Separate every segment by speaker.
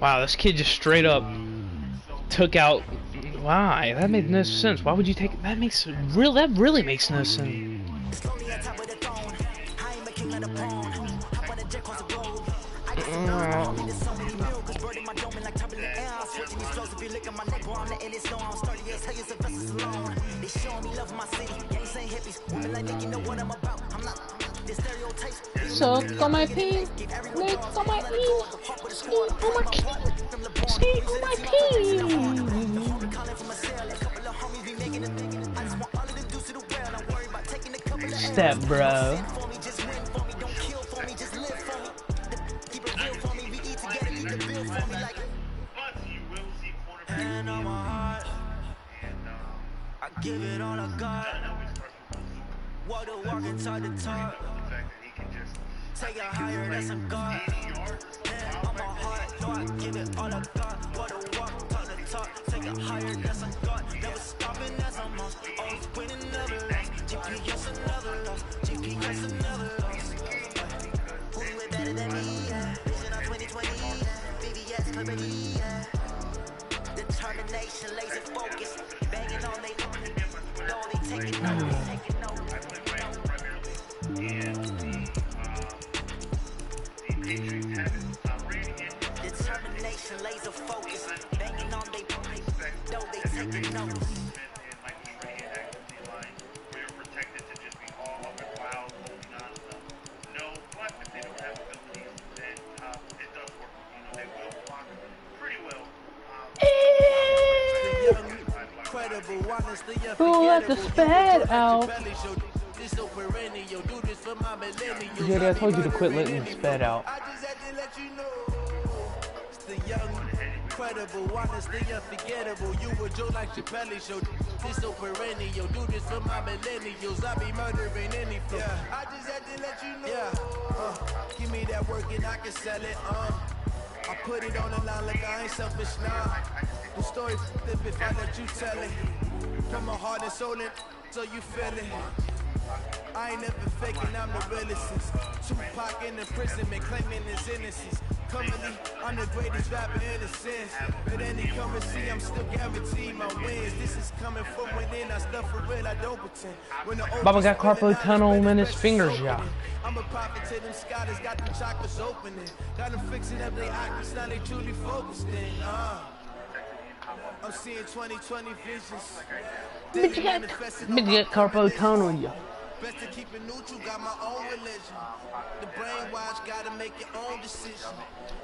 Speaker 1: Wow, this kid just straight up took out. Why? That made no sense. Why would you take? That makes real. That really makes no sense. Suck on my pee, lick on my e, sleep on my key, sleep on my pee. Step, bro.
Speaker 2: I give it all I got. Walk the walk inside the talk. Take it higher, that's a God. Hand on my heart, no, I give it all I got. Walk the walk, talk the talk. Take it higher, that's a God. Never stopping as I'm on. Always winning, never lost. GPS another loss. GPS another loss. Who way better than me? Yeah. Vision of 2020. Yeah. BBS, clarity. Yeah. Determination, laser focus. Banging on they no, they taking notes. Determination, laser focus. Banging on they no, they taking notes.
Speaker 1: Who let the spad out? Jerry, I told you to quit letting the spad out.
Speaker 2: Incredible, honestly unforgettable. You were Joe like Chappelle show. This so perennial. Do this for my millennials. I be murdering any flow. I just had to let you know. Give me that work and I can sell it. I put it on the line like I ain't selfish now. The story if I let you tell it. From my heart and soul in, so you feel it. I ain't never faking, I'm the realest. Tupac in imprisonment, claiming his innocence. Currently, I'm the greatest rapper in a sense. But any currency, I'm still guaranteed my wins. This is coming from within, I stuff for real, I don't pretend.
Speaker 1: Baba got carpal tunnel in his fingers, yeah.
Speaker 2: I'm a prophet to them scholars, got them chakras opening. Got them fixing up their eyes, now they truly focused in. I'm seeing 2020 visions.
Speaker 1: Midget carpal tunnel, yeah.
Speaker 2: Best to keep it neutral, got my own religion. The brainwash, gotta make your own decision.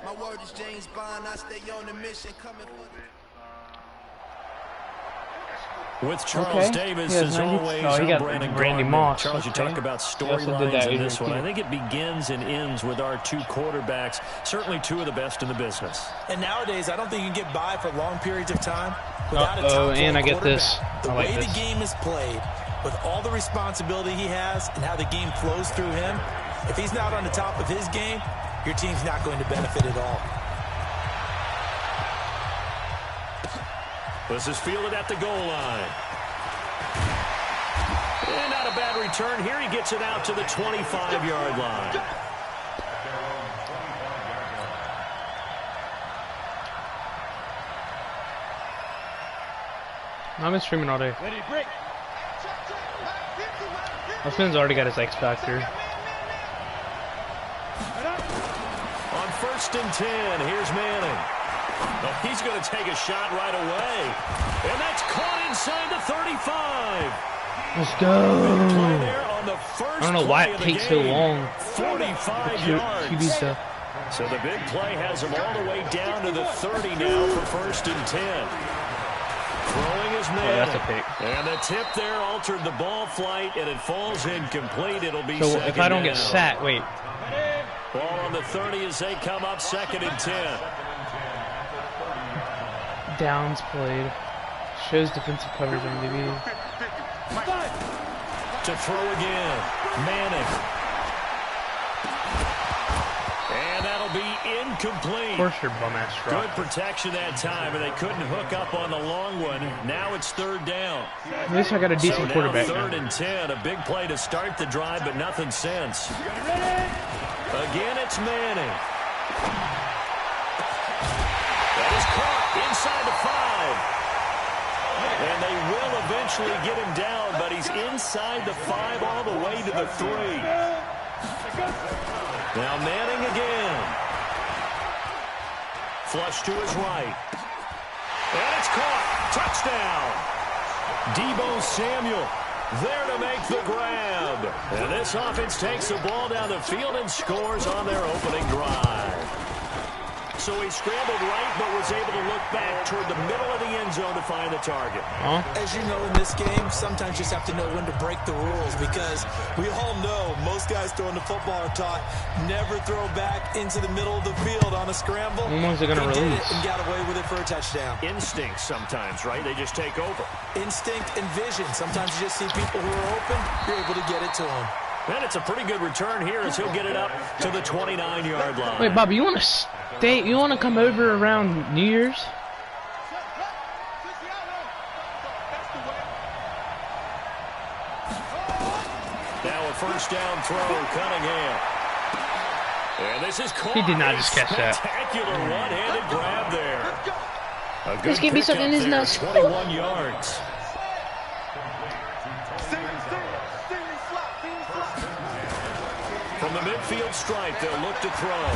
Speaker 2: My word is James Bond, I stay on the mission. Coming
Speaker 3: with Charles Davis, as always,
Speaker 1: he got Randy Moss.
Speaker 3: Charles, you talk about storylines in this one. I think it begins and ends with our two quarterbacks, certainly two of the best in the business.
Speaker 4: And nowadays, I don't think you can get by for long periods of time without a top
Speaker 1: and I get this.
Speaker 4: The way the game is played, with all the responsibility he has and how the game flows through him, if he's not on the top of his game, your team's not going to benefit at all.
Speaker 3: This is fielded at the goal line. And not a bad return here. He gets it out to the 25-yard line.
Speaker 1: I've been streaming all day. My friend's already got his X Factor.
Speaker 3: On 1st and 10, here's Manning. Oh, he's going to take a shot right away. And that's caught inside the 35.
Speaker 1: Let's go. I don't know why it takes so long.
Speaker 3: 45 yards. So the big play has him all the way down to the 30 now for 1st and 10. Throwing his man.
Speaker 1: Oh, that's a pick.
Speaker 3: And the tip there altered the ball flight, and it falls incomplete. It'll be
Speaker 1: so if I don't get sacked, wait.
Speaker 3: Ball on the 30 as they come up 2nd and 10.
Speaker 1: Downs played. Shows defensive coverage on DVD.
Speaker 3: To throw again. Manning. And that'll be incomplete.
Speaker 1: Of course your bum-ass drop.
Speaker 3: Good protection that time, and they couldn't hook up on the long one. Now it's 3rd down.
Speaker 1: At least I got a decent quarterback.
Speaker 3: 3rd and 10. A big play to start the drive, but nothing since. Again, it's Manning. And they will eventually get him down, but he's inside the 5 all the way to the 3. Now Manning again. Flush to his right. And it's caught. Touchdown. Deebo Samuel there to make the grab. And this offense takes the ball down the field and scores on their opening drive. So he scrambled right, but was able to look back toward the middle of the end zone to find the target.
Speaker 4: As you know, in this game, sometimes you just have to know when to break the rules, because we all know most guys throwing the football are taught never throw back into the middle of the field on a scramble.
Speaker 1: When was it going to release?
Speaker 4: Did it and got away with it for a touchdown.
Speaker 3: Instinct sometimes, right? They just take over.
Speaker 4: Instinct and vision. Sometimes you just see people who are open, you're able to get it to them.
Speaker 3: And it's a pretty good return here as he'll get it up to the 29-yard line.
Speaker 1: Wait, Bobby, you want to stay? You want to come over around New Year's?
Speaker 3: Now a first down throw, Cunningham. And this is caught.
Speaker 1: He did not just catch that.
Speaker 3: Spectacular one-handed grab there. A good
Speaker 1: Just give me something in his nuts.
Speaker 3: 21 yards. From the midfield stripe, they'll look to throw.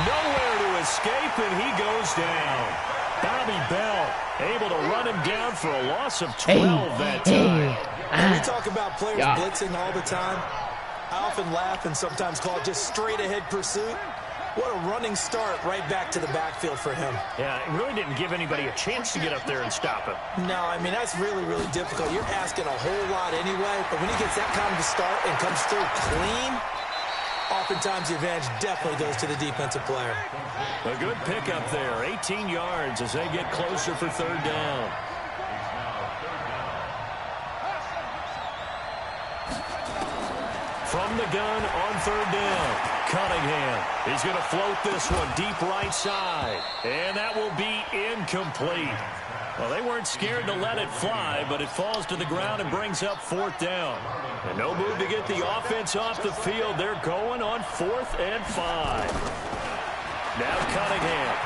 Speaker 3: Nowhere to escape, and he goes down. Bobby Bell able to run him down for a loss of 12 that time.
Speaker 4: We talk about players blitzing all the time. I often laugh and sometimes call it just straight-ahead pursuit. What a running start right back to the backfield for him.
Speaker 3: Yeah, it really didn't give anybody a chance to get up there and stop him.
Speaker 4: No, I mean, that's really, really difficult. You're asking a whole lot anyway, but when he gets that kind of a start and comes through clean, oftentimes the advantage definitely goes to the defensive player.
Speaker 3: A good pickup there, 18 yards as they get closer for third down. From the gun on third down, Cunningham. He's going to float this one deep right side, and that will be incomplete. Well, they weren't scared to let it fly, but it falls to the ground and brings up fourth down. And no move to get the offense off the field. They're going on 4th and 5. Now Cunningham.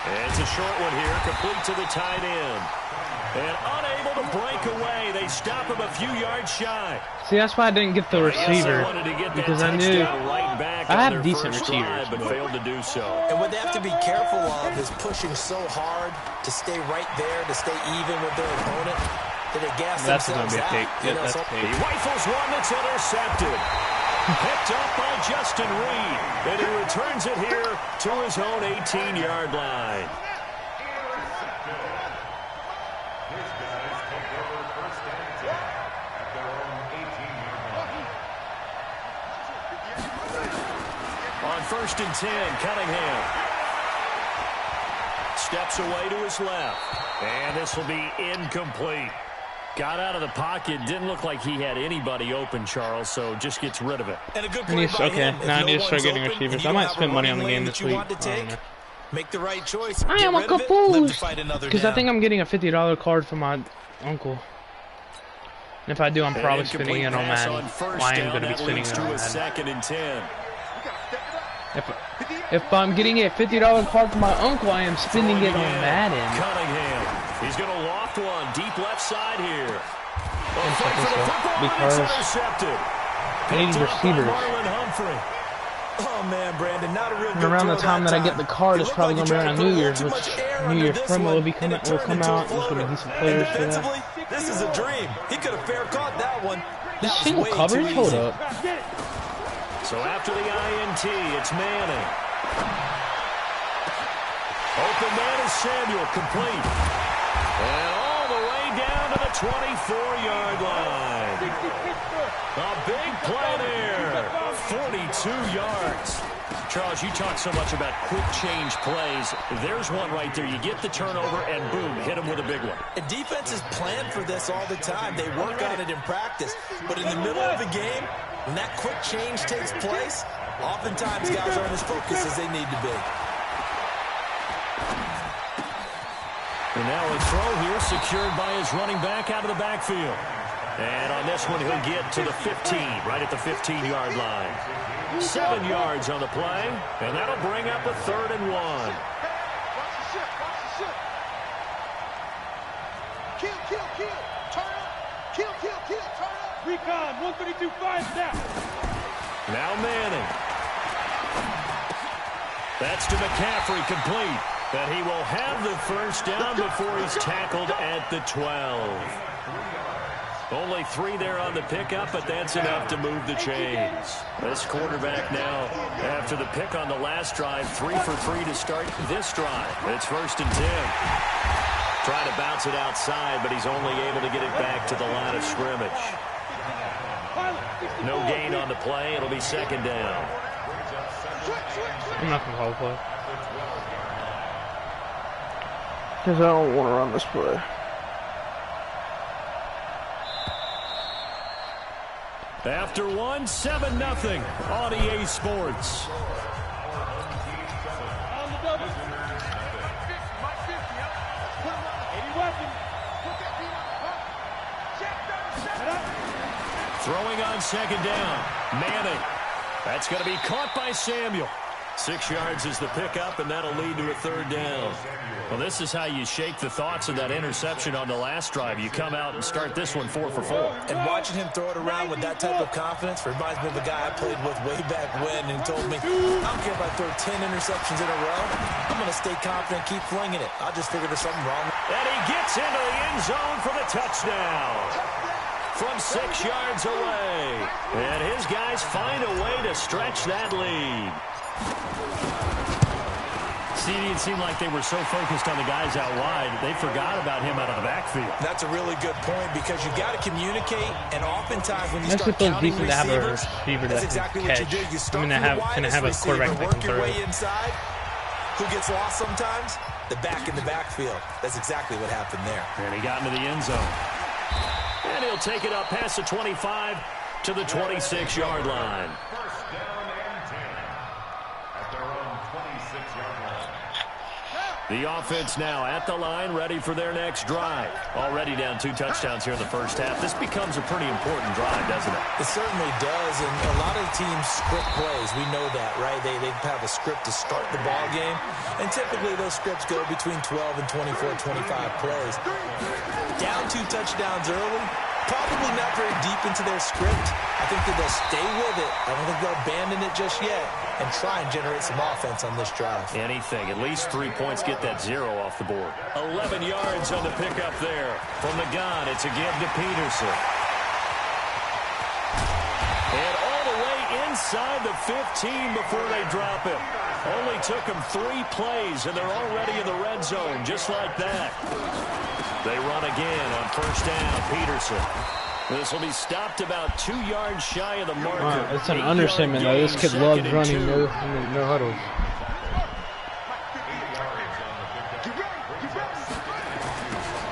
Speaker 3: And it's a short one here, complete to the tight end. And unable to break away. They stop him a few yards shy.
Speaker 1: See, that's why I didn't get the receiver, because I knew
Speaker 3: right
Speaker 1: I have decent receivers,
Speaker 3: but failed to do so.
Speaker 4: And what they have to be careful of is pushing so hard to stay right there, to stay even with their opponent, that they gas
Speaker 1: that's
Speaker 4: themselves
Speaker 1: gonna be a
Speaker 4: out.
Speaker 1: take. Yeah, that's a take.
Speaker 3: He rifles one that's intercepted. Picked up by Justin Reed, and he returns it here to his own 18-yard line. On 1st and 10, Cunningham steps away to his left, and this will be incomplete. Got out of the pocket, didn't look like he had anybody open, Charles, so just gets rid of it.
Speaker 4: And a good play by him.
Speaker 1: Now I need to start getting receivers. I might spend money on the game this week.
Speaker 4: Make the right choice.
Speaker 1: I am a confused because I think I'm getting a $50 card from my uncle. And if I do, I'm probably spending it on Madden. Well, I am going to be spending it on Madden.
Speaker 3: 2nd and 10.
Speaker 1: If I'm getting a $50 card from my uncle, I am spending it on Madden.
Speaker 3: Cunningham. He's going to loft one deep left side here.
Speaker 1: Because I need receivers.
Speaker 4: Oh man, Brandon, not a real good
Speaker 1: around the
Speaker 4: throw
Speaker 1: time that I get the card, it's probably going to be around New Year's, which New Year's promo will come out. There's going to be some players for that.
Speaker 4: This is a dream. He could have fair caught that one.
Speaker 1: This single coverage? Hold up.
Speaker 3: So after the INT, it's Manning. Open man is Samuel, complete. And all the way down to the 24-yard line. A big play there. 42 yards. Charles, you talk so much about quick change plays. There's one right there. You get the turnover, and boom, hit him with a big one.
Speaker 4: And defenses plan for this all the time. They work on it in practice. But in the middle of the game, when that quick change takes place, oftentimes guys aren't as focused as they need to be.
Speaker 3: And now a throw here secured by his running back out of the backfield. And on this one, he'll get to the 15, right at the 15-yard line. 7 yards on the play, and that'll bring up a 3rd and 1.
Speaker 2: Kill, kill, kill. Turn up. Kill, kill, kill. Turn up. Recon, 132-5 now.
Speaker 3: Now Manning. That's to McCaffrey, complete. But he will have the first down before he's tackled at the 12. Only 3 there on the pickup, but that's enough to move the chains. This quarterback now, after the pick on the last drive, 3 for 3 to start this drive. It's 1st and 10. Trying to bounce it outside, but he's only able to get it back to the line of scrimmage. No gain on the play. It'll be 2nd down.
Speaker 1: I'm not going to call the play. Because I don't want to run this play.
Speaker 3: After 1, 7-0 on EA Sports. Throwing on 2nd down. Manning. That's going to be caught by Samuel. 6 yards is the pickup, and that'll lead to a 3rd down. Well, this is how you shake the thoughts of that interception on the last drive. You come out and start this one 4 for 4.
Speaker 4: And watching him throw it around with that type of confidence reminds me of a guy I played with way back when, and he told me, I don't care if I throw 10 interceptions in a row. I'm going to stay confident, keep flinging it. I just figured there's something wrong.
Speaker 3: And he gets into the end zone for the touchdown from 6 yards away. And his guys find a way to stretch that lead. See, it seemed like they were so focused on the guys out wide, they forgot about him out of the backfield.
Speaker 4: That's a really good point, because you got to communicate, and oftentimes when you start counting receivers, that's exactly what you do. You start with the widest receiver, work your way inside. Who gets lost sometimes? The back in the backfield. That's exactly what happened there.
Speaker 3: And he got into the end zone. And he'll take it up past the 25 to the 26-yard line. The offense now at the line, ready for their next drive. Already down 2 touchdowns here in the first half. This becomes a pretty important drive, doesn't it?
Speaker 4: It certainly does, and a lot of teams script plays. We know that, right? They have a script to start the ball game, and typically those scripts go between 12 and 24, 25 plays. Down 2 touchdowns early, probably not very deep into their script. I think that they'll stay with it. I don't think they'll abandon it just yet and try and generate some offense on this drive.
Speaker 3: Anything. At least 3 points, get that 0 off the board. 11 yards on the pickup there. From the gun, it's a give to Peterson. And all the way inside the 15 before they drop him. Only took them 3 plays, and they're already in the red zone, just like that. They run again on 1st down. Peterson. This will be stopped about 2 yards shy of the marker.
Speaker 1: It's an understatement, though. This kid loves running no huddles.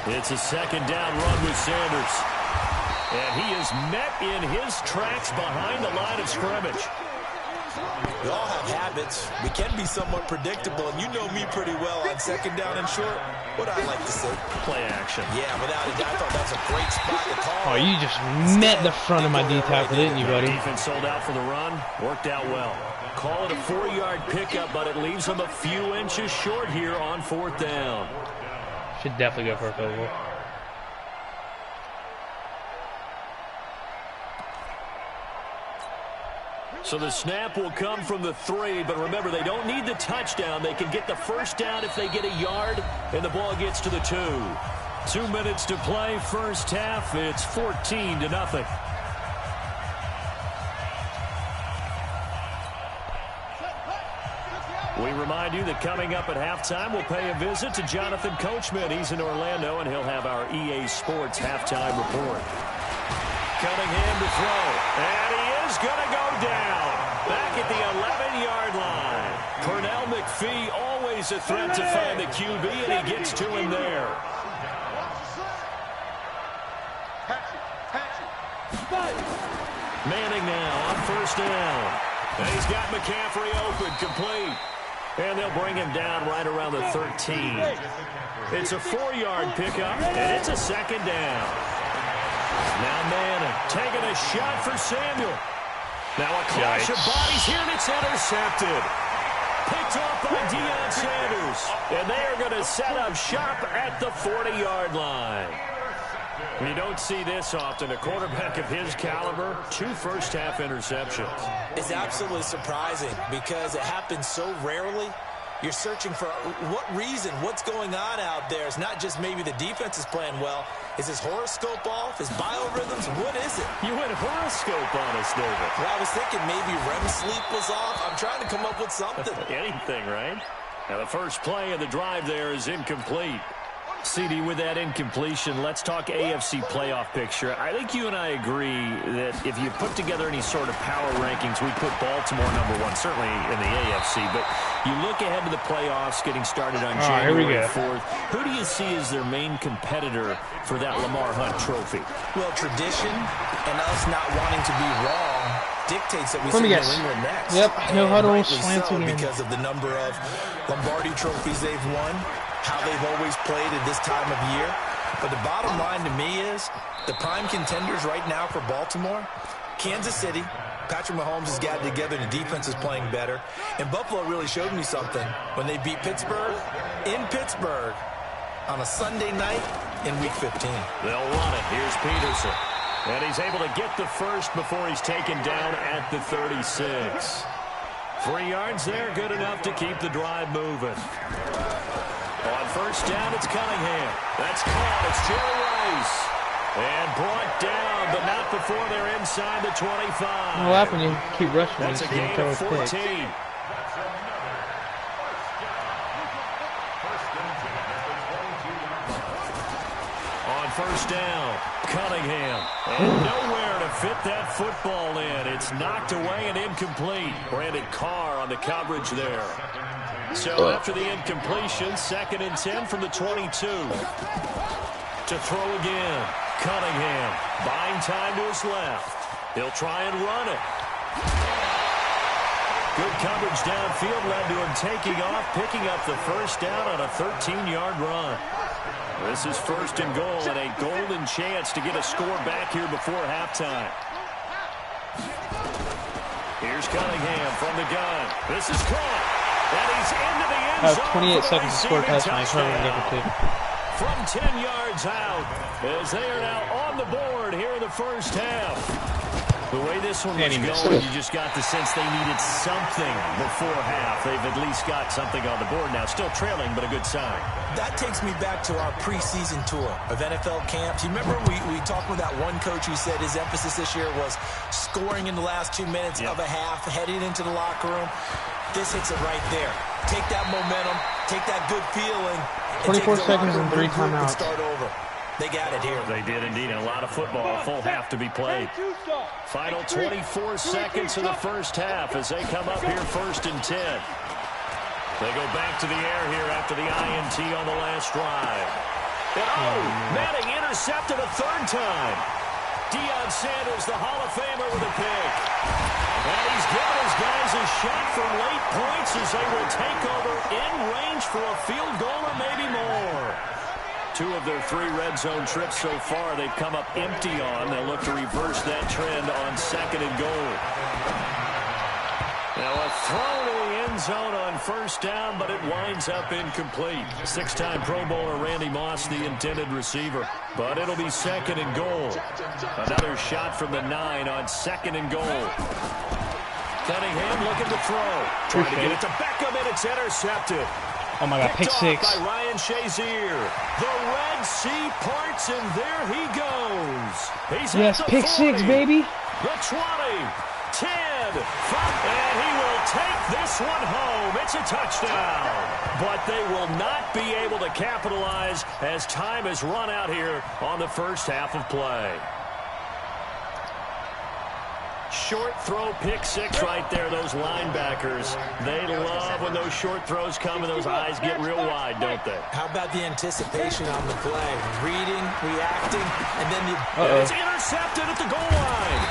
Speaker 3: It's a 2nd down run with Sanders. And he is met in his tracks behind the line of scrimmage.
Speaker 4: We all have habits. We can be somewhat predictable, and you know me pretty well on 2nd down and short. What I like to say?
Speaker 3: Play action.
Speaker 4: Yeah, without a doubt, I thought that was a great spot to call.
Speaker 1: Oh, you just met the front of my D tackle, didn't you, buddy?
Speaker 3: Defense sold out for the run. Worked out well. Call it a 4-yard pickup, but it leaves them a few inches short here on 4th down.
Speaker 1: Should definitely go for a field goal.
Speaker 3: So the snap will come from the 3, but remember, they don't need the touchdown. They can get the 1st down if they get a yard, and the ball gets to the 2. 2 minutes to play, first half. It's 14-0. We remind you that coming up at halftime, we'll pay a visit to Jonathan Coachman. He's in Orlando, and he'll have our EA Sports halftime report. Cunningham to throw, and he is going to go down. Back at the 11-yard line. Pernell McPhee, always a threat to find the QB, and he gets to him there. Manning now on 1st down. And he's got McCaffrey open, complete. And they'll bring him down right around the 13. It's a 4-yard pickup, and it's a 2nd down. Now Manning taking a shot for Samuel. Now a clash of bodies here, and it's intercepted. Picked off by Deion Sanders. And they are going to set up shop at the 40-yard line. You don't see this often. A quarterback of his caliber, 2 first-half interceptions.
Speaker 4: It's absolutely surprising because it happens so rarely. You're searching for what reason, what's going on out there. It's not just maybe the defense is playing well. Is his horoscope off? His biorhythms? What is it?
Speaker 3: You went horoscope on us, David.
Speaker 4: Well, I was thinking maybe REM sleep was off. I'm trying to come up with something.
Speaker 3: Anything, right? Now the first play of the drive there is incomplete. CD, with that incompletion, let's talk AFC playoff picture. I think you and I agree that if you put together any sort of power rankings, we put Baltimore #1, certainly in the AFC. But you look ahead to the playoffs getting started on January 4th. Who do you see as their main competitor for that Lamar Hunt trophy?
Speaker 4: Well, tradition and us not wanting to be wrong dictates that we see New England next.
Speaker 1: Yep, no huddle,
Speaker 4: slant so, because of the number of Lombardi trophies they've won, how they've always played at this time of year. But the bottom line to me is the prime contenders right now for Baltimore, Kansas City. Patrick Mahomes has got it together and the defense is playing better. And Buffalo really showed me something when they beat Pittsburgh in Pittsburgh on a Sunday night in Week 15.
Speaker 3: They'll run it. Here's Peterson. And he's able to get the first before he's taken down at the 36. 3 yards there, good enough to keep the drive moving. On first down, it's Cunningham. That's caught. It's Jerry Rice. And brought down, but not before they're inside the 25.
Speaker 1: What happens when you keep rushing?
Speaker 3: That's a gain of 14. On first down, Cunningham. And nowhere to fit that football in. It's knocked away and incomplete. Brandon Carr on the coverage there. So after the incompletion, 2nd and 10 from the 22. To throw again. Cunningham buying time to his left. He'll try and run it. Good coverage downfield led to him taking off, picking up the first down on a 13-yard run. This is 1st and goal and a golden chance to get a score back here before halftime. Here's Cunningham from the gun. This is caught. And he's into the end zone.
Speaker 1: 28 seconds to score touchdown.
Speaker 3: From 10 yards out, as they are now on the board here in the first half. The way this one was going, you just got the sense they needed something before half. They've at least got something on the board now. Still trailing, but a good sign.
Speaker 4: That takes me back to our preseason tour of NFL camps. You remember we talked with that one coach who said his emphasis this year was scoring in the last 2 minutes of a half, heading into the locker room. This hits it right there. Take that momentum, take that good feeling,
Speaker 1: 24 seconds and 3 timeouts.
Speaker 4: Start over. They got it here.
Speaker 3: They did indeed. A lot of football, a full half to be played. Final 24 seconds of the first half as they come up here 1st and 10. They go back to the air here after the INT on the last drive. And Madden intercepted a 3rd time. Deion Sanders, the Hall of Famer, with a pick. And he's given his guys a shot for late points as they will take over in range for a field goal or maybe more. 2 of their 3 red zone trips so far they've come up empty on. They'll look to reverse that trend on 2nd and goal. Now a throw to the end zone on first down, but it winds up incomplete. 6-time Pro Bowler Randy Moss, the intended receiver. But it'll be 2nd and goal. Another shot from the 9 on 2nd and goal. Cunningham looking to throw. Trying to get it to Beckham, and it's intercepted.
Speaker 1: Oh my God, pick 6.
Speaker 3: By Ryan Shazier. The Red Sea parts, and there he goes. He's
Speaker 1: yes, pick 6, baby.
Speaker 3: The 20, 10, 5, and he will take this one home. It's a touchdown. But they will not be able to capitalize as time has run out here on the first half of play. Short throw, pick 6 right there, those linebackers. They love when those short throws come and those eyes get real wide, don't they?
Speaker 4: How about the anticipation on the play? Reading, reacting, and then
Speaker 3: it's intercepted at the goal line.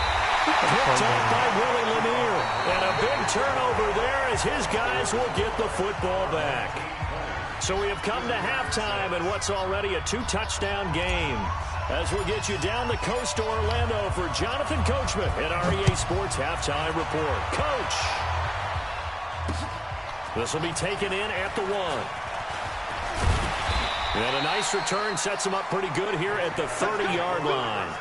Speaker 3: Picked up by Willie Lanier. And a big turnover there as his guys will get the football back. So we have come to halftime in what's already a 2-touchdown game. As we'll get you down the coast to Orlando for Jonathan Coachman at our EA Sports Halftime Report. Coach! This will be taken in at the 1. And a nice return sets him up pretty good here at the 30-yard line.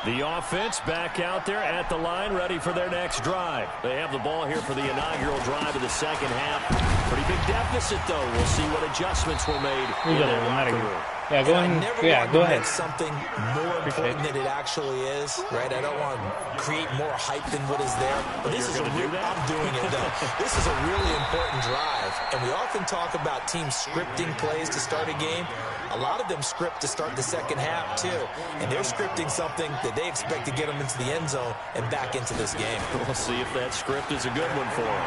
Speaker 3: The offense back out there at the line, ready for their next drive. They have the ball here for the inaugural drive of the second half. Pretty big deficit, though. We'll see what adjustments were made in that locker room.
Speaker 1: Yeah, go ahead. Yeah, go ahead.
Speaker 4: Something more important than it actually is, right? I don't want to create more hype than what is there. But this is I'm doing it, though. This is a really important drive, and we often talk about teams scripting plays to start a game. A lot of them script to start the second half, too. And they're scripting something that they expect to get them into the end zone and back into this game.
Speaker 3: We'll see if that script is a good one for them.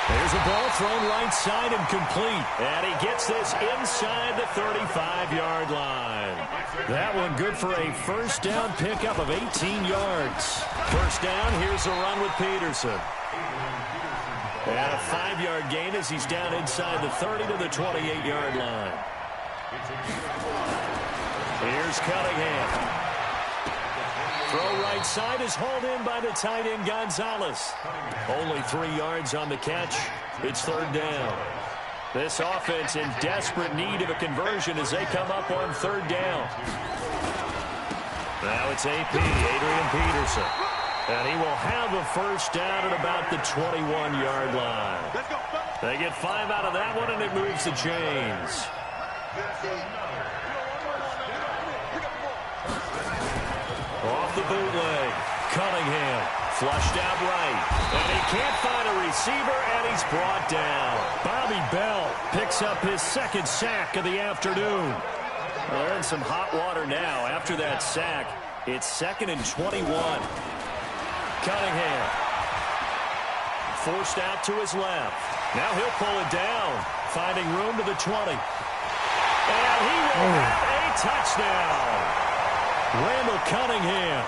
Speaker 3: There's a ball thrown right side and complete. And he gets this inside the 35-yard line. That one good for a first down pickup of 18 yards. First down, here's a run with Peterson. And a 5-yard gain as he's down inside the 30 to the 28-yard line. Here's Cunningham. Throw right side is hauled in by the tight end Gonzalez. Only 3 yards on the catch. It's third down. This offense in desperate need of a conversion as they come up on third down. Now it's AP, Adrian Peterson. And he will have a first down at about the 21-yard line. They get 5 out of that one, and it moves the chains. Off the bootleg, Cunningham flushed out right. And he can't find a receiver, and he's brought down. Bobby Bell picks up his second sack of the afternoon. Well, they're in some hot water now. After that sack, it's 2nd and 21. Cunningham forced out to his left. Now he'll pull it down, finding room to the 20. And he will have a touchdown. Randall Cunningham,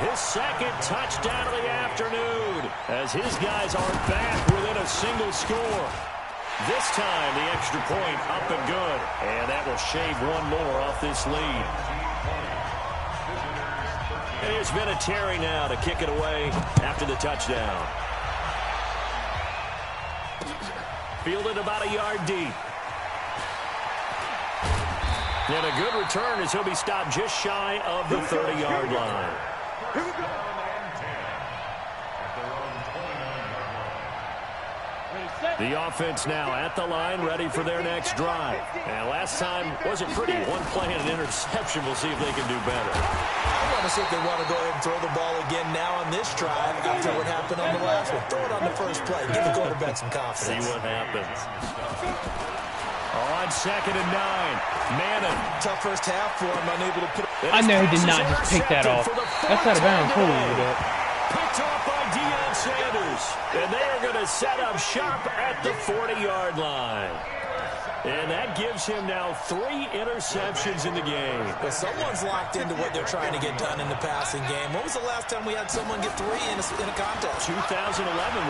Speaker 3: his second touchdown of the afternoon, as his guys are back within a single score. This time the extra point up and good, and that will shave one more off this lead. And here's Vinatieri now to kick it away after the touchdown. Fielded about a yard deep. And a good return as he'll be stopped just shy of the 30-yard line. The offense now at the line, ready for their next drive. And last time wasn't pretty. One play and an interception. We'll see if they can do better.
Speaker 4: I want to see if they want to go ahead and throw the ball again now on this drive after what happened on the last one. Throw it on the first play. Give the quarterback some confidence.
Speaker 3: See what happens. On 2nd and 9. Madden.
Speaker 4: Tough first half for him. Unable to put it.
Speaker 1: I know he did not just pick that off. That's out of bounds. Holy shit.
Speaker 3: Picked off by Deion Sanders. And they are going to set up shop at the 40-yard line. And that gives him now 3 interceptions in the game.
Speaker 4: But someone's locked into what they're trying to get done in the passing game. When was the last time we had someone get 3 in a contest?
Speaker 3: 2011,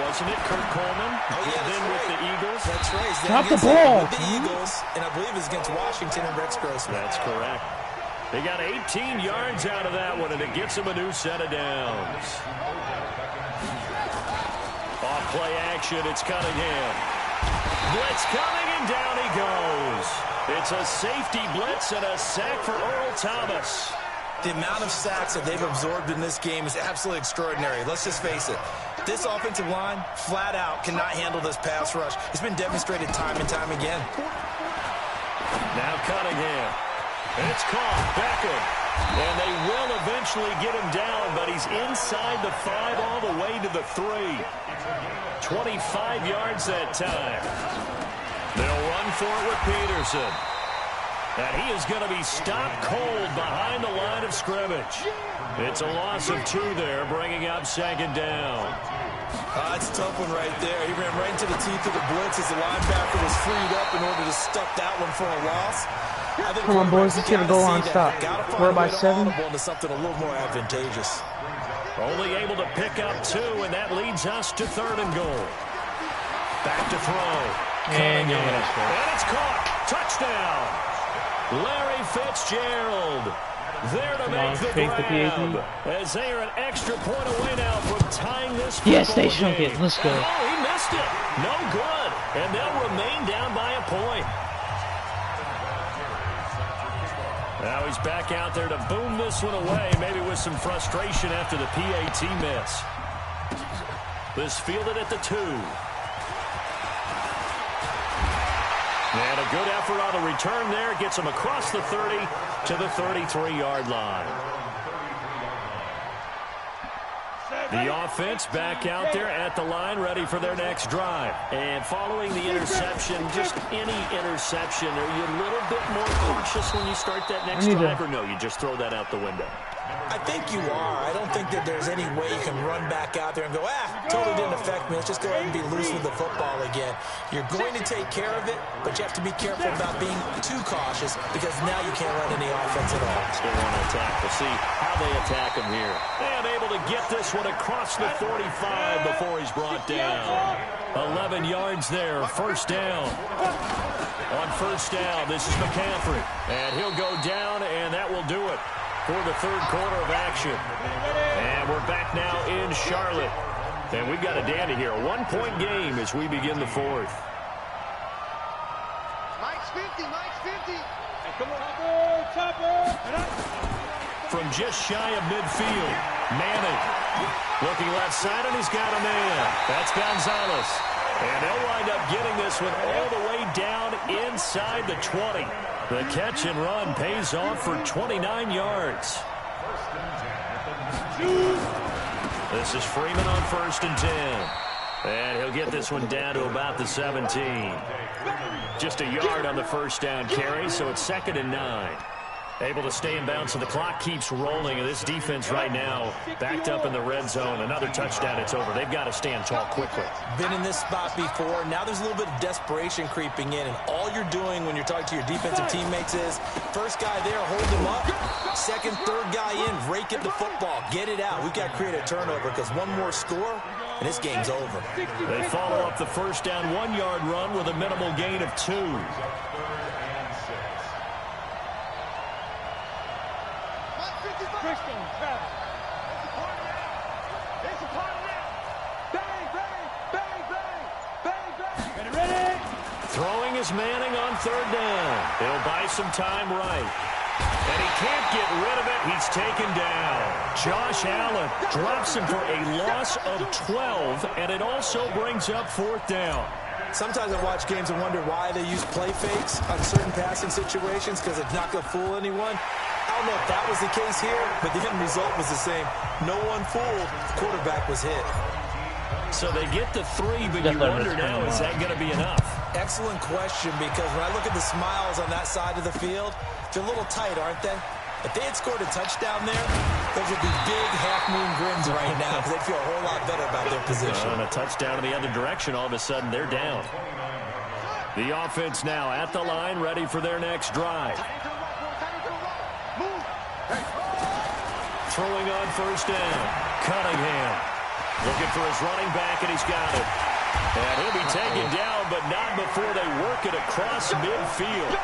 Speaker 3: wasn't it? Kurt Coleman.
Speaker 4: Oh, yeah,
Speaker 3: then
Speaker 4: right.
Speaker 3: With the Eagles.
Speaker 4: That's right.
Speaker 1: Drop the ball.
Speaker 4: With the Eagles, and I believe it's against Washington and Rex Grossman.
Speaker 3: That's correct. They got 18 yards out of that one, and it gets them a new set of downs. Off play action, it's Cunningham. Blitz coming, and down he goes. It's a safety blitz and a sack for Earl Thomas.
Speaker 4: The amount of sacks that they've absorbed in this game is absolutely extraordinary. Let's just face it. This offensive line, flat out, cannot handle this pass rush. It's been demonstrated time and time again.
Speaker 3: Now Cunningham. It's caught. Beckham. And they will eventually get him down, but he's inside the 5 all the way to the 3. 25 yards that time. They'll run for it with Peterson. And he is going to be stopped cold behind the line of scrimmage. It's a loss of 2 there, bringing up 2nd down.
Speaker 4: That's a tough one right there. He ran right into the teeth of the blitz as the linebacker was freed up in order to stuff that one for a loss.
Speaker 1: Come on, boys. Let's get a goal line stop. We're by 7.
Speaker 4: Into something a little more advantageous.
Speaker 3: Only able to pick up 2, and that leads us to 3rd and goal. Back to throw.
Speaker 1: And
Speaker 3: it's caught. Touchdown. Larry Fitzgerald. There to make the grab. As they are an extra point away now from tying this football
Speaker 1: yes, they shrunk
Speaker 3: game.
Speaker 1: it. Let's go.
Speaker 3: Oh, he missed it. No good. And they'll remain down by a point. Now he's back out there to boom this one away, maybe with some frustration after the PAT miss. This fielded at the 2. And a good effort on the return there. Gets him across the 30 to the 33-yard line. The offense back out there at the line, ready for their next drive. And following the interception, just any interception, are you a little bit more cautious when you start that next drive, or no, you just throw that out the window?
Speaker 4: I think you are. I don't think that there's any way you can run back out there and go, totally didn't affect me. Let's just go ahead and be loose with the football again. You're going to take care of it, but you have to be careful about being too cautious because now you can't run any offense at all.
Speaker 3: Still want to attack. We'll see how they attack him here. And able to get this one across the 45 before he's brought down. 11 yards there, first down. On first down, this is McCaffrey. And he'll go down, and that will do it for the third quarter of action. And we're back now in Charlotte. And we've got a dandy here. A 1-point game as we begin the fourth.
Speaker 2: Mike's 50, Mike's 50. Hey, come on.
Speaker 3: From just shy of midfield, Manning looking left side, and he's got a man. That's Gonzalez. And they'll wind up getting this one all the way down inside the 20. The catch and run pays off for 29 yards. This is Freeman on 1st and 10. And he'll get this one down to about the 17. Just a yard on the first down carry, so it's 2nd and 9. Able to stay in bounds, so the clock keeps rolling. And this defense right now backed up in the red zone. Another touchdown, it's over. They've got to stand tall quickly.
Speaker 4: Been in this spot before. Now there's a little bit of desperation creeping in. And all you're doing when you're talking to your defensive teammates is, first guy there, hold him up. Second, third guy in, rake at the football. Get it out. We've got to create a turnover because one more score, and this game's over.
Speaker 3: They follow up the first down 1-yard run with a minimal gain of 2. Throwing is Manning on 3rd down. He'll buy some time right. And he can't get rid of it. He's taken down. Josh Allen drops him for a loss of 12, and it also brings up 4th down.
Speaker 4: Sometimes I watch games and wonder why they use play fakes on certain passing situations because it's not going to fool anyone. I don't know if that was the case here, but the end result was the same. No one fooled. The quarterback was hit.
Speaker 3: So they get the 3, but you wonder now, is that going to be enough?
Speaker 4: Excellent question, because when I look at the smiles on that side of the field, they're a little tight, aren't they? If they had scored a touchdown there, those would be big half-moon grins right now because they'd feel a whole lot better about their position.
Speaker 3: And a touchdown in the other direction, all of a sudden they're down. The offense now at the line, ready for their next drive. Throwing on first down. Cunningham looking for his running back, and he's got it. And he'll be taken down, but not before they work it across midfield.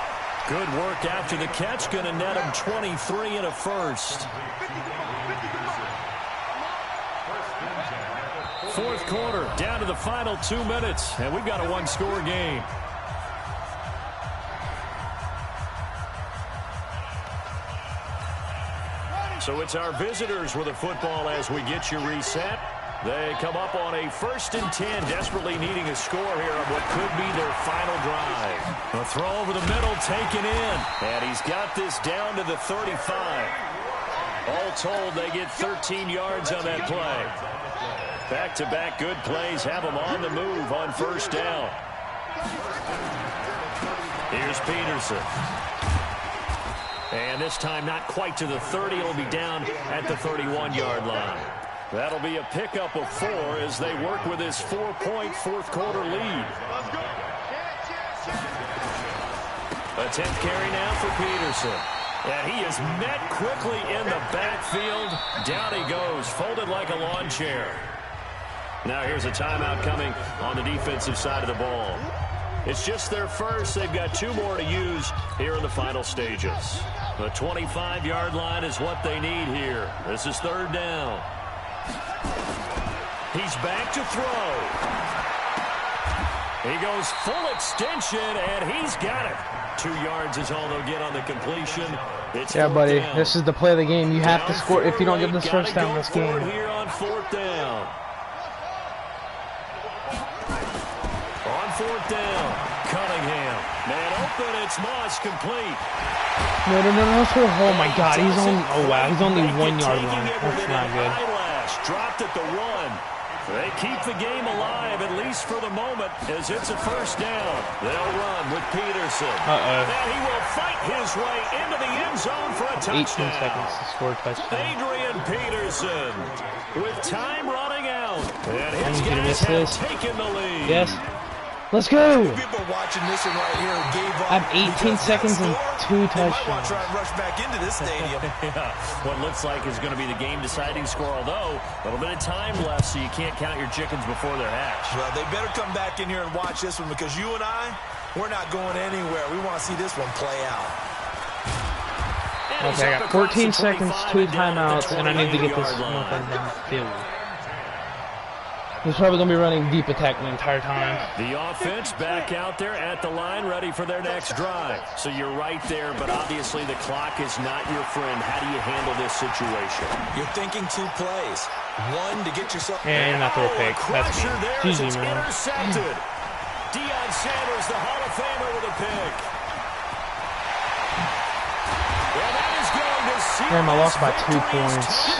Speaker 3: Good work after the catch. Going to net him 23 and a first. Fourth quarter, down to the final 2 minutes, and we've got a 1-score game. So it's our visitors with the football as we get you reset. They come up on a 1st and 10, desperately needing a score here on what could be their final drive. A throw over the middle, taken in, and he's got this down to the 35. All told, they get 13 yards on that play. Back-to-back good plays have them on the move on first down. Here's Peterson. And this time not quite to the 30. It'll be down at the 31-yard line. That'll be a pickup of 4 as they work with his 4-point fourth quarter lead. A 10th carry now for Peterson. And he is met quickly in the backfield. Down he goes, folded like a lawn chair. Now here's a timeout coming on the defensive side of the ball. It's just their first. They've got 2 more to use here in the final stages. The 25-yard line is what they need here. This is 3rd down. He's back to throw. He goes full extension, and he's got it. 2 yards is all they'll get on the completion.
Speaker 1: Yeah, buddy, this is the play of the game. You have to score. If you don't get this first down, this game.
Speaker 3: Here on 4th down. On 4th down, Cunningham. Man open, it's Moss, complete.
Speaker 1: No. Oh my God, he's on. Oh wow, he's on the 1 yard line. That's not good.
Speaker 3: Dropped at the 1. They keep the game alive, at least for the moment, as it's a first down. They'll run with Peterson. And he will fight his way into the end zone for a touchdown.
Speaker 1: 18 seconds to score a touchdown.
Speaker 3: Adrian Peterson with time running out. And his guys have taken the lead.
Speaker 1: Yes. Let's go.
Speaker 4: People watching this one right here gave up.
Speaker 1: I have 18 seconds and 2 touchdowns.
Speaker 4: Might want to try and rush back into this stadium.
Speaker 3: Yeah. What looks like is going to be the game-deciding score, although a little bit of time left, so you can't count your chickens before they're hatched.
Speaker 4: Well, they better come back in here and watch this one, because you and we're not going anywhere. We want to see this one play out.
Speaker 1: Okay, I got 14 seconds, 2 timeouts, and I need to get this nothing downfield. He's probably going to be running deep attack the entire time.
Speaker 3: The offense back out there at the line, ready for their next drive. So you're right there, but obviously the clock is not your friend. How do you handle this situation?
Speaker 4: You're thinking 2 plays. 1 to get yourself...
Speaker 1: And not throw a pick. That's easy, man.
Speaker 3: Intercepted. Deion Sanders, the Hall of Famer, with a pick. Well, that is going to see...
Speaker 1: Damn, I lost by 2 points.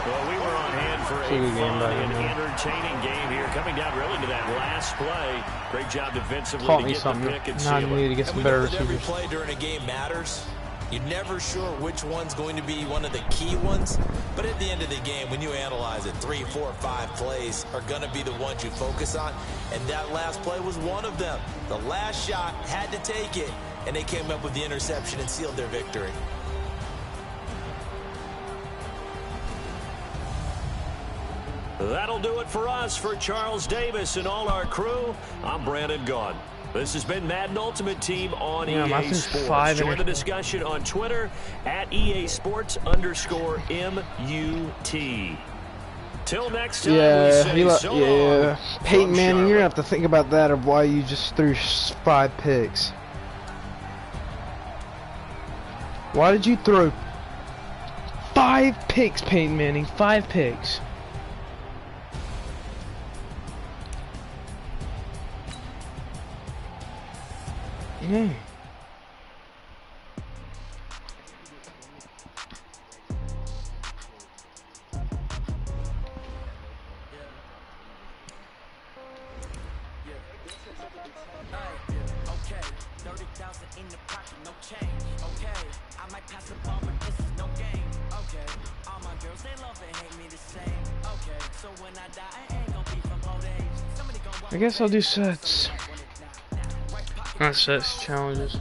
Speaker 3: Well, we were on hand for a fun and entertaining game here, coming down really to that last play. Great job defensively to get the pick and seal it.
Speaker 1: Now I need to get some better receivers.
Speaker 4: Every play during a game matters. You're never sure which one's going to be one of the key ones, but at the end of the game, when you analyze it, 3, 4, 5 plays are going to be the ones you focus on, and that last play was one of them. The last shot had to take it, and they came up with the interception and sealed their victory.
Speaker 3: That'll do it for us. For Charles Davis and all our crew, I'm Brandon Gaughan. This has been Madden Ultimate Team on EA Sports. Join the discussion on Twitter at EA Sports_MUT. Till next time, we say so long.
Speaker 1: Peyton Manning, you're going to have to think about that, of why you just threw 5 picks. Why did you throw 5 picks, Peyton Manning? 5 picks. Yeah. I guess I'll do sets. Not sets, challenges.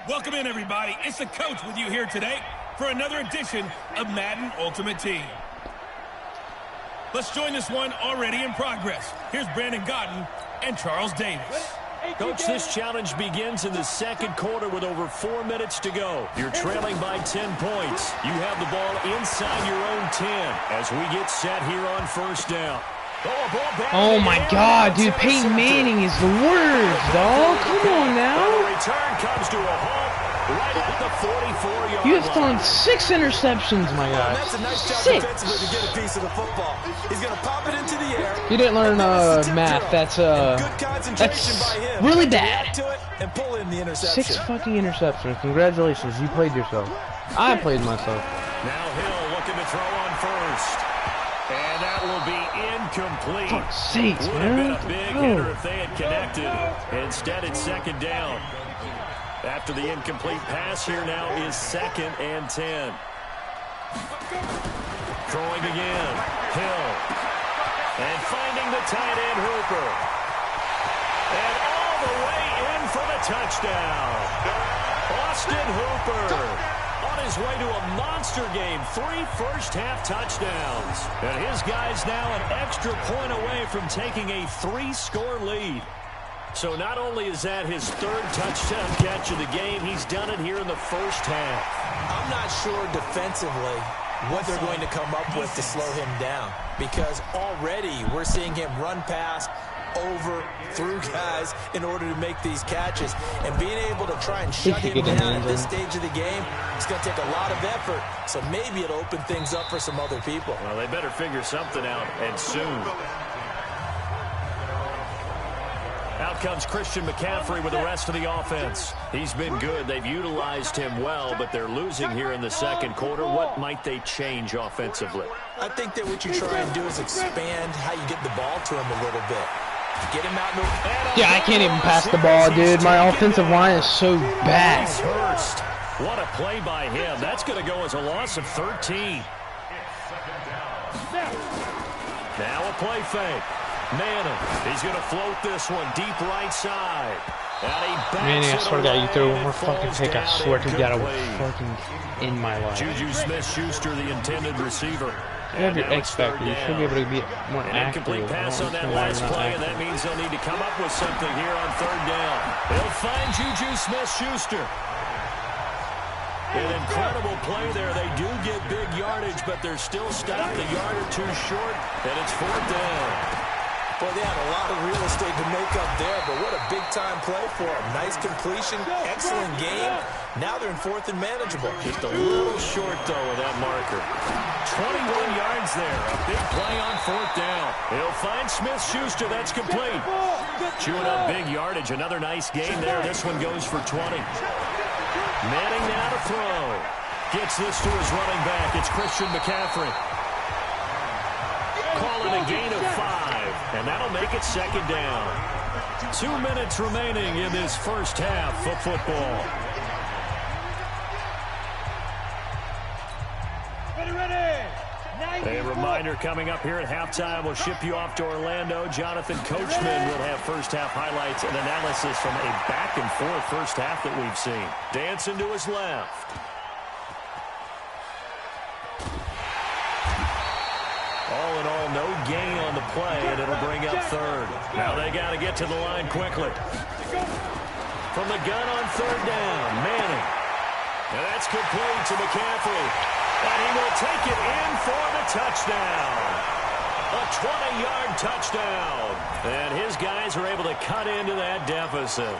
Speaker 5: Welcome in, everybody. It's the coach with you here today for another edition of Madden Ultimate Team. Let's join this one already in progress. Here's Brandon Gaughan and Charles Davis.
Speaker 3: Coach, this challenge begins in the second quarter with over 4 minutes to go. You're trailing by 10 points. You have the ball inside your own 10 as we get set here on first down.
Speaker 1: Oh my God, dude, Peyton Manning is the worst, dog. Come on now.
Speaker 3: The return comes to a halt right at the 44-yard line.
Speaker 1: You have thrown 6 interceptions, my guy.
Speaker 4: That's a nice job
Speaker 1: 6.
Speaker 4: defensively to get a piece of the football. He's going to pop it into the air.
Speaker 1: You didn't learn math. That's really bad.
Speaker 4: And pull in the interception.
Speaker 1: 6 fucking interceptions. Congratulations, you played yourself. I played myself.
Speaker 3: Now Hill looking to throw on first. And that will be incomplete.
Speaker 1: Fuck's sakes,
Speaker 3: Would
Speaker 1: man.
Speaker 3: have been a big hitter if they had connected. Instead, it's second down. After the incomplete pass, here now is 2nd and 10. Throwing again. Hill. And finding the tight end, Hooper. And all the way in for the touchdown. Austin Hooper. On his way to a monster game, 3 first-half touchdowns. And his guy's now an extra point away from taking a 3-score lead. So not only is that his 3rd touchdown catch of the game, he's done it here in the first half.
Speaker 4: I'm not sure defensively what they're going to come up with to slow him down, because already we're seeing him run past, over, through guys in order to make these catches. And being able to try and shut him down at this stage of the game, it's going to take a lot of effort. So maybe it'll open things up for some other people.
Speaker 3: Well, they better figure something out, and soon. Out comes Christian McCaffrey with the rest of the offense. He's been good. They've utilized him well, but they're losing here in the second quarter. What might they change offensively?
Speaker 4: I think that what you try and do is expand how you get the ball to him a little bit. Get him out.
Speaker 1: Yeah, I can't even pass the ball, dude. My offensive line is so bad.
Speaker 3: What a play by him. That's going to go as a loss of 13. Now a play fake. Manning, he's going to float this one deep right side.
Speaker 1: Manning, I swear to God, you throw one more fucking pick, I swear to God, I will fucking end my life.
Speaker 3: Juju Smith-Schuster, the intended receiver.
Speaker 1: You have your X factor. You should be able to be more accurate.
Speaker 3: Incomplete pass on that last play, and that means they'll need to come up with something here on 3rd down. They'll find Juju Smith-Schuster. An incredible play there. They do get big yardage, but they're still stopped a yard or 2 short, and it's 4th down.
Speaker 4: Boy, they had a lot of real estate to make up there, but what a big-time play for them. Nice completion, excellent game. Now they're in 4th and manageable.
Speaker 3: Just a little short, though, of that marker. 21 yards there. A big play on 4th down. He'll find Smith-Schuster. That's complete. Chewing up big yardage. Another nice game there. This one goes for 20. Manning now to throw. Gets this to his running back. It's Christian McCaffrey. Call it a gain of 5, and that'll make it 2nd down. 2 minutes remaining in this first half of football. A reminder coming up here at halftime. We'll ship you off to Orlando. Jonathan Coachman will have first half highlights and analysis from a back-and-forth first half that we've seen. Dancing to his left. All in all, no gain on the play, and it'll bring up 3rd. Now they got to get to the line quickly. From the gun on 3rd down, Manning. And that's complete to McCaffrey. And he will take it in for the touchdown. A 20-yard touchdown. And his guys are able to cut into that deficit.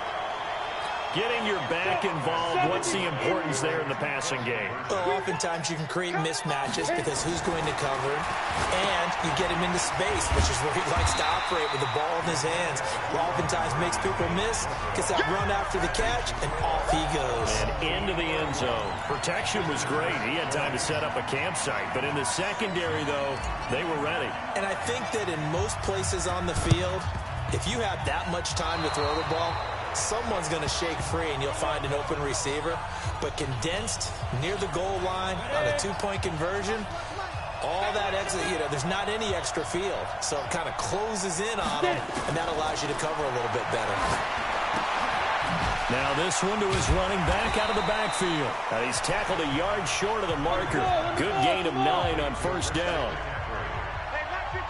Speaker 3: Getting your back involved, what's the importance there in the passing game?
Speaker 4: Well, oftentimes you can create mismatches because who's going to cover him, and you get him into space, which is where he likes to operate with the ball in his hands. Oftentimes makes people miss, gets that run after the catch, and off he goes.
Speaker 3: And into the end zone. Protection was great. He had time to set up a campsite, but in the secondary, though, they were ready.
Speaker 4: And I think that in most places on the field, if you have that much time to throw the ball, someone's going to shake free and you'll find an open receiver. But condensed near the goal line on a 2-point conversion, all that extra, there's not any extra field. So it kind of closes in on them, and that allows you to cover a little bit better.
Speaker 3: Now this one to his running back out of the backfield. He's tackled a yard short of the marker. Good gain of 9 on 1st down.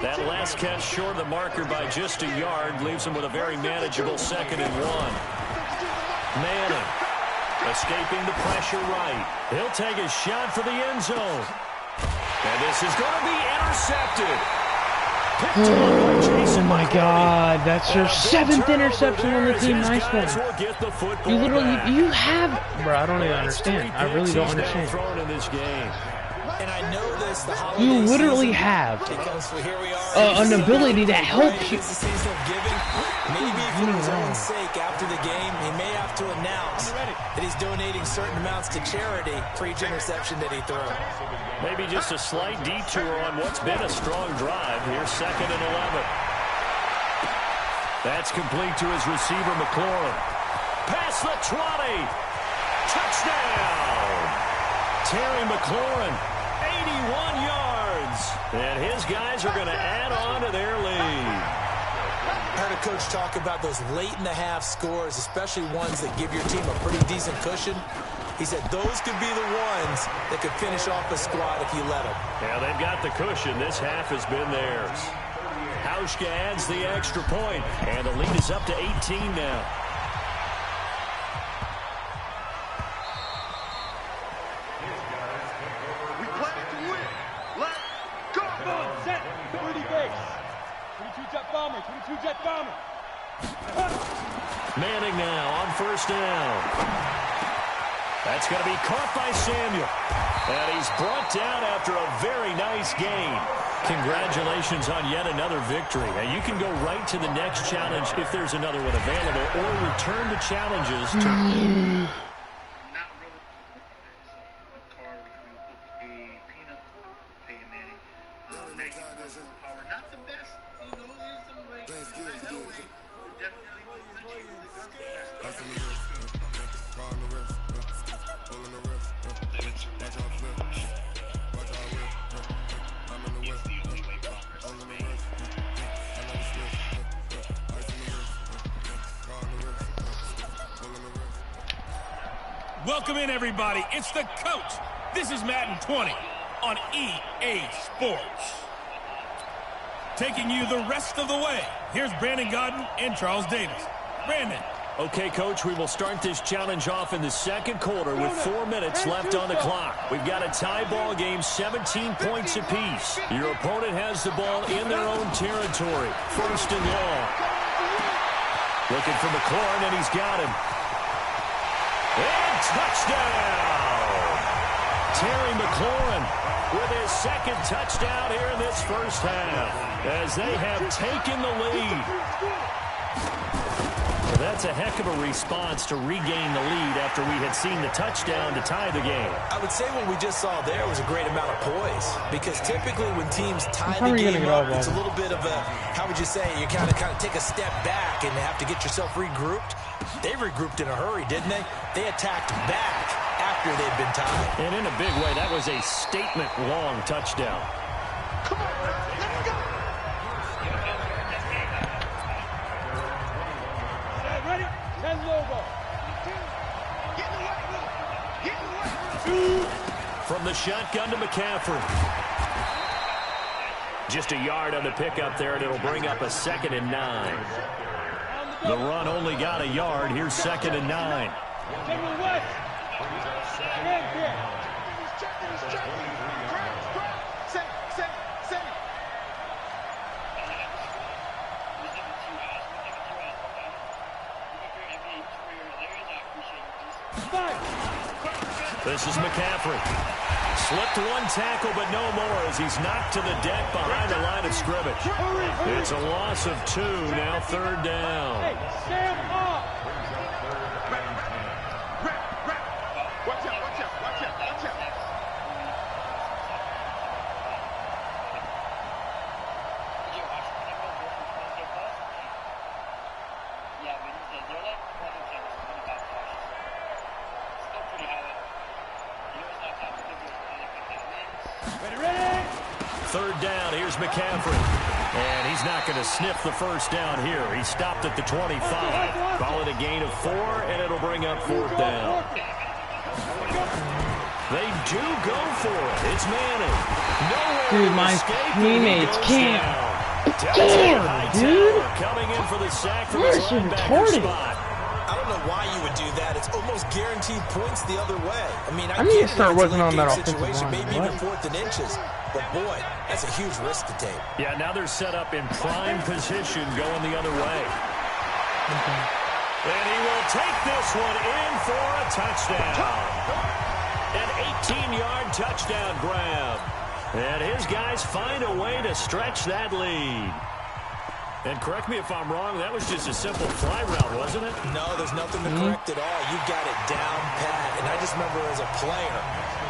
Speaker 3: That last catch short of the marker by just a yard leaves him with a very manageable 2nd and 1. Manning escaping the pressure right. He'll take a shot for the end zone. And this is going to be intercepted. Oh
Speaker 1: my God, that's your 7th interception on the team. Nice one. You literally, you have, bro, I don't even understand. I really don't understand.
Speaker 4: And I know this,
Speaker 1: you literally have an ability to help you.
Speaker 4: Maybe for his own sake, after the game, he may have to announce that he's donating certain amounts to charity for each interception that he throws.
Speaker 3: Maybe just a slight detour on what's been a strong drive. Here's 2nd and 11. That's complete to his receiver, McLaurin. Past the 20. Touchdown. Terry McLaurin, 81 yards. And his guys are going to add on to their lead.
Speaker 4: I heard a coach talk about those late-in-the-half scores, especially ones that give your team a pretty decent cushion. He said those could be the ones that could finish off a squad if you let them.
Speaker 3: Yeah, they've got the cushion. This half has been theirs. Hauschka adds the extra point, and the lead is up to 18 now.
Speaker 2: We play to win. Let's go. Come on, set. 30 base. 22-jet bomber. 22-jet bomber.
Speaker 3: Manning now on 1st down. That's going to be caught by Samuel. And he's brought down after a very nice game. Congratulations on yet another victory. Now you can go right to the next challenge if there's another one available, or return to challenges to...
Speaker 5: Welcome in, everybody. It's the coach. This is Madden 20 on EA Sports. Taking you the rest of the way. Here's Brandon Godden and Charles Davis. Brandon.
Speaker 3: Okay, Coach, we will start this challenge off in the 2nd quarter with 4 minutes left on the clock. We've got a tie ball game, 17 points apiece. Your opponent has the ball in their own territory. 1st and long. Looking for McLaurin, and he's got him. And touchdown! Terry McLaurin with his 2nd touchdown here in this 1st half as they have taken the lead. Well, that's a heck of a response to regain the lead after we had seen the touchdown to tie the game.
Speaker 4: I would say what we just saw there was a great amount of poise, because typically when teams tie the game up, it's a little bit of a, how would you say, you kind of take a step back and have to get yourself regrouped. They regrouped in a hurry, didn't they? They attacked back after they'd been tied.
Speaker 3: And in a big way, that was a statement-long touchdown.
Speaker 2: Come on, let's go. Ready? 10 logo. Get in the way. Get in the way.
Speaker 3: From the shotgun to McCaffrey. Just a yard on the pickup there, and it'll bring up a 2nd and 9. The run only got a yard. Here's 2nd and 9. This is McCaffrey. Slipped one tackle, but no more as he's knocked to the deck behind the line of scrimmage. It's a loss of 2, now 3rd down.
Speaker 2: Hey, stand up. Watch out, watch out, watch out, watch out.
Speaker 3: Third down, here's McCaffrey. And he's not going to sniff the first down here. He stopped at the 25. Call it a gain of 4, and it'll bring up 4th down. They do go for it. It's Manning.
Speaker 1: Dude, my teammates can't. Damn, dude.
Speaker 3: Coming in for the sack from his linebacker spot.
Speaker 4: I don't know why you would do that. It's almost guaranteed points the other way. I mean, I
Speaker 1: need to
Speaker 4: get
Speaker 1: start
Speaker 4: it's a
Speaker 1: working on that
Speaker 4: late-game
Speaker 1: offensive
Speaker 4: situation,
Speaker 1: line.
Speaker 4: maybe even 4th and inches. But, boy, that's a huge risk to take.
Speaker 3: Yeah, now they're set up in prime position going the other way. And he will take this one in for a touchdown. An 18-yard touchdown grab. And his guys find a way to stretch that lead. And correct me if I'm wrong, that was just a simple fly route, wasn't it?
Speaker 4: No, there's nothing to correct at all. You got it down pat. And I just remember as a player,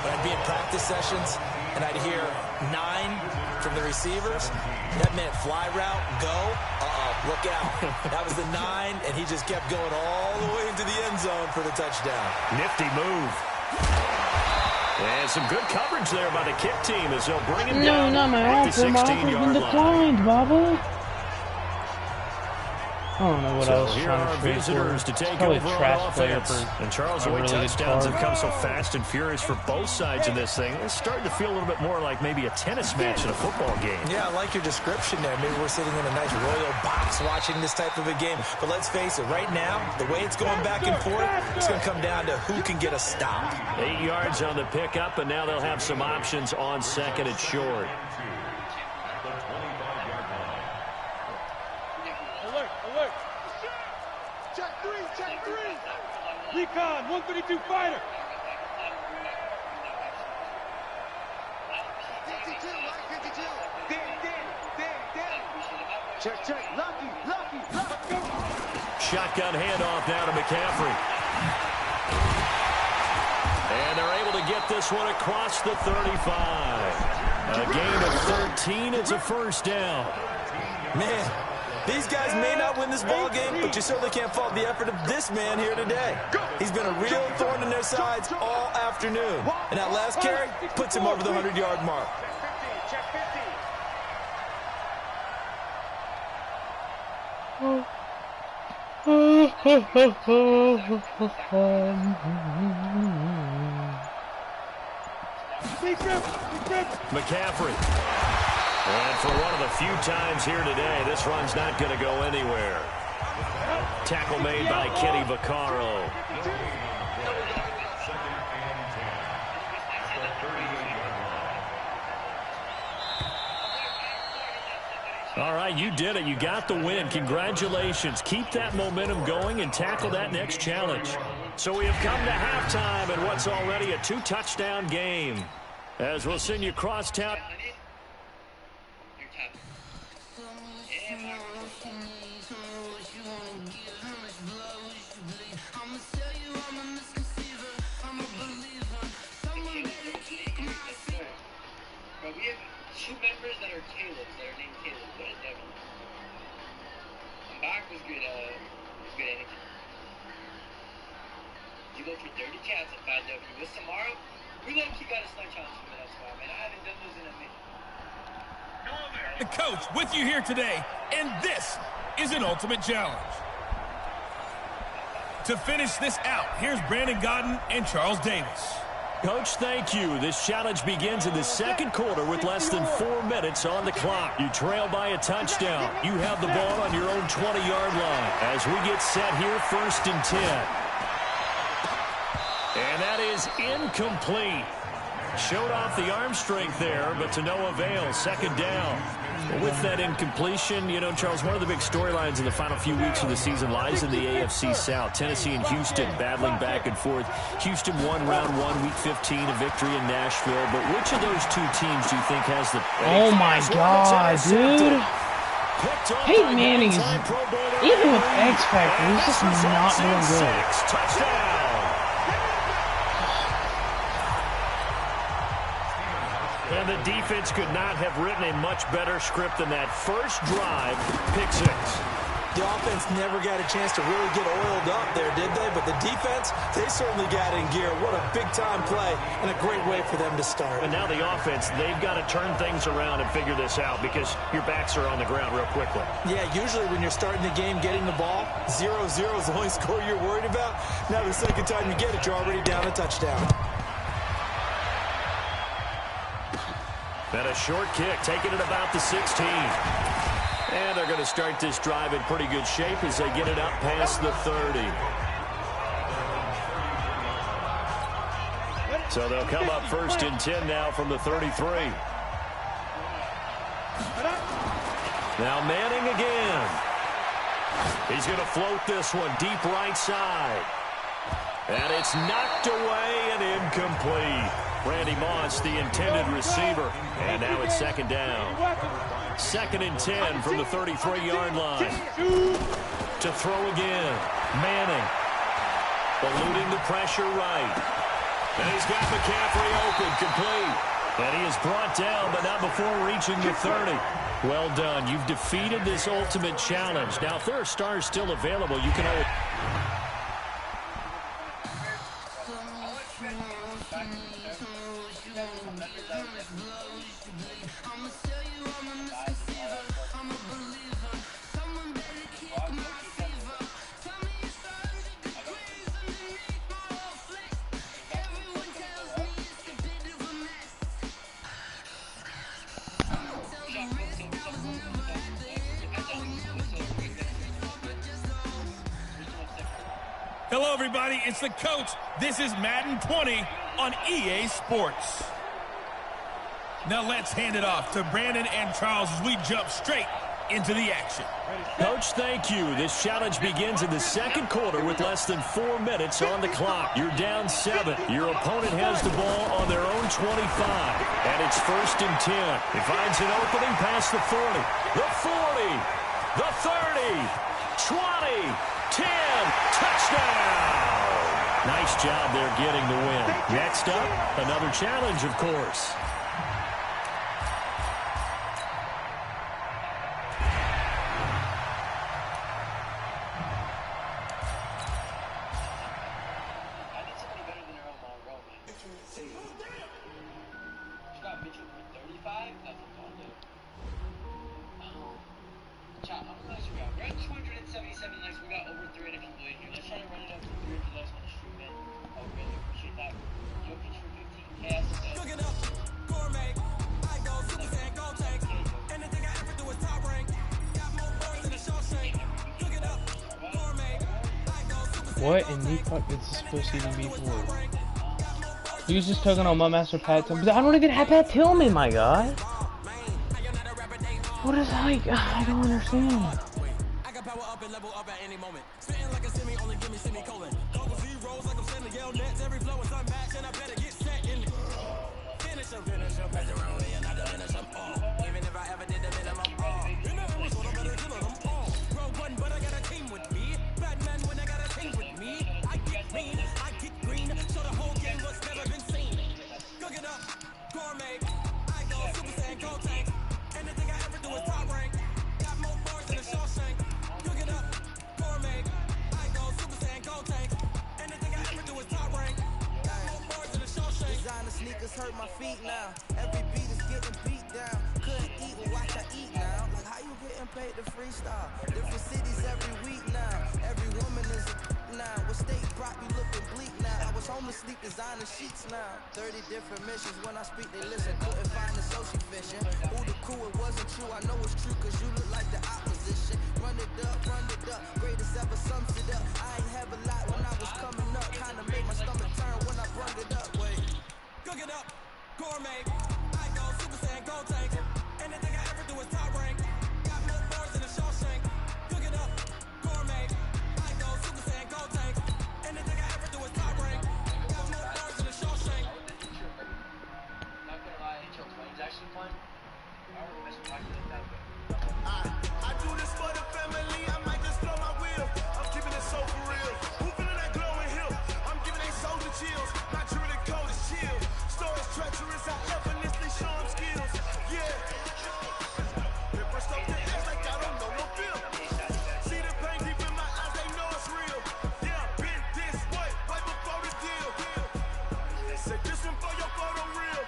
Speaker 4: when I'd be in practice sessions and I'd hear 9 from the receivers, that meant fly route, go, look out. That was the 9, and he just kept going all the way into the end zone for the touchdown.
Speaker 3: Nifty move. And some good coverage there by the kick team as they'll bring him down at the 16-yard line.
Speaker 1: Bobble. I don't know what
Speaker 3: so
Speaker 1: else.
Speaker 3: Here are our visitors to take over on offense. And Charles, the way touchdowns have come so fast and furious for both sides in this thing, it's starting to feel a little bit more like maybe a tennis match in a football game.
Speaker 4: Yeah, I like your description there. Maybe we're sitting in a nice royal box watching this type of a game. But let's face it, right now, the way it's going back and forth, it's going to come down to who can get a stop.
Speaker 3: 8 yards on the pickup, and now they'll have some options on second and short.
Speaker 5: Recon, 132 fighter.
Speaker 2: Check. Lucky.
Speaker 3: Shotgun handoff now to McCaffrey. And they're able to get this one across the 35. A gain of 13. It's a first down.
Speaker 4: Man, these guys may not win this ball game, but you certainly can't fault the effort of this man here today. He's been a real thorn in their sides all afternoon. And that last carry puts him over the 100-yard mark.
Speaker 3: McCaffrey. And for one of the few times here today, this run's not going to go anywhere. Tackle made by Kenny Vaccaro. All right, you did it. You got the win. Congratulations. Keep that momentum going and tackle that next challenge. So we have come to halftime in what's already a 2-touchdown game. As we'll send you crosstown.
Speaker 6: Two members that are Caleb's, that are named Caleb, but it's Devin. Back was good, good energy. You go for 30 cats at 5W. With tomorrow, we low-key got a snipe challenge for that spot, man. I haven't done those in a minute.
Speaker 5: The coach with you here today, and this is an ultimate challenge. To finish this out, here's Brandon Godden and Charles Davis.
Speaker 3: Coach, thank you. This challenge begins in the second quarter with less than 4 minutes on the clock. You trail by a touchdown. You have the ball on your own 20-yard line. As we get set here, 1st and 10. And that is incomplete. Showed off the arm strength there, but to no avail. 2nd down. With that incompletion, you know, Charles, one of the big storylines in the final few weeks of the season lies in the AFC South. Tennessee and Houston battling back and forth. Houston won round 1, week 15, a victory in Nashville. But which of those two teams do you think has the...
Speaker 1: Oh, my God, dude. Peyton Manning is, even with X Factor, he's just not doing good.
Speaker 3: Touchdown. And the defense could not have written a much better script than that. First drive, pick 6.
Speaker 4: The offense never got a chance to really get oiled up there, did they? But the defense, they certainly got in gear. What a big-time play and a great way for them to start.
Speaker 3: And now the offense, they've got to turn things around and figure this out because your backs are on the ground real quickly.
Speaker 4: Yeah, usually when you're starting the game getting the ball, 0-0 is the only score you're worried about. Now the second time you get it, you're already down a touchdown.
Speaker 3: And a short kick, taking it about the 16. And they're going to start this drive in pretty good shape as they get it up past the 30. So they'll come up 1st and 10 now from the 33. Now Manning again. He's going to float this one deep right side. And it's knocked away and incomplete. Randy Moss, the intended receiver. And now it's second down. 2nd and 10 from the 33-yard line. To throw again. Manning. Eluding the pressure right. And he's got McCaffrey open, complete. And he is brought down, but not before reaching the 30. Well done. You've defeated this ultimate challenge. Now, if there are stars still available, you can always...
Speaker 5: Hello, everybody. It's the coach. This is Madden 20 on EA Sports. Now let's hand it off to Brandon and Charles as we jump straight into the action.
Speaker 3: Coach, thank you. This challenge begins in the second quarter with less than 4 minutes on the clock. You're down 7. Your opponent has the ball on their own 25. And it's 1st and 10. He finds an opening past the 40, the 40, the 30, 20, 10, touchdown! Nice job there getting the win. Next up, another challenge, of course.
Speaker 1: What in the fuck is this supposed to even be for? He was just talking on my master Pat. But I don't even have Pat tell me, my God. What is like? I don't understand.
Speaker 2: Hurt my feet now. Every beat is getting beat down. Couldn't eat, but watch I eat now. Like how you getting paid to freestyle? Different cities every week now. Every woman is a now. With state prop, you looking bleak now. I was homeless, sleep designer sheets now. 30 different missions. When I speak, they listen. Couldn't find the social vision. Who the crew? It wasn't you. I know it's true, cause you look like the opposition. Run it up, run it up. Greatest ever sums it up. I ain't have a lot when I was coming up. Kinda made my stomach turn when I brung it up. Wait. Cook it up, gourmet, I go Super Saiyan, gold tank. Anything I ever do is top rank. Got more bars than a Shawshank. Cook it up, gourmet, I go Super Saiyan, gold tank. Anything I ever do is top rank. Got more bars than a Shawshank.
Speaker 6: Not gonna lie, it's actually fun. I don't miss talking like that,
Speaker 2: I do this for the family. I might just blow my wheel. I'm keeping it so for real. Who feeling that glowing hill? I'm giving they soldier chills. Not true to code is chill. Stories treacherous, I effortlessly show them skills. Yeah. They brushed up the edge like I don't know no feel. See the pain deep in my eyes, they know it's real. Yeah, been this way, right before the deal. Say this one for your photo real.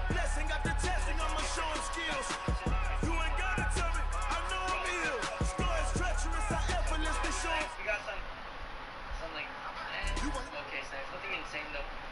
Speaker 2: Blessing after testing, I'ma show them skills. You ain't gotta tell me, I know I'm ill. Stories treacherous, I effortlessly show them.
Speaker 6: We got some like, okay, so there's nothing insane though.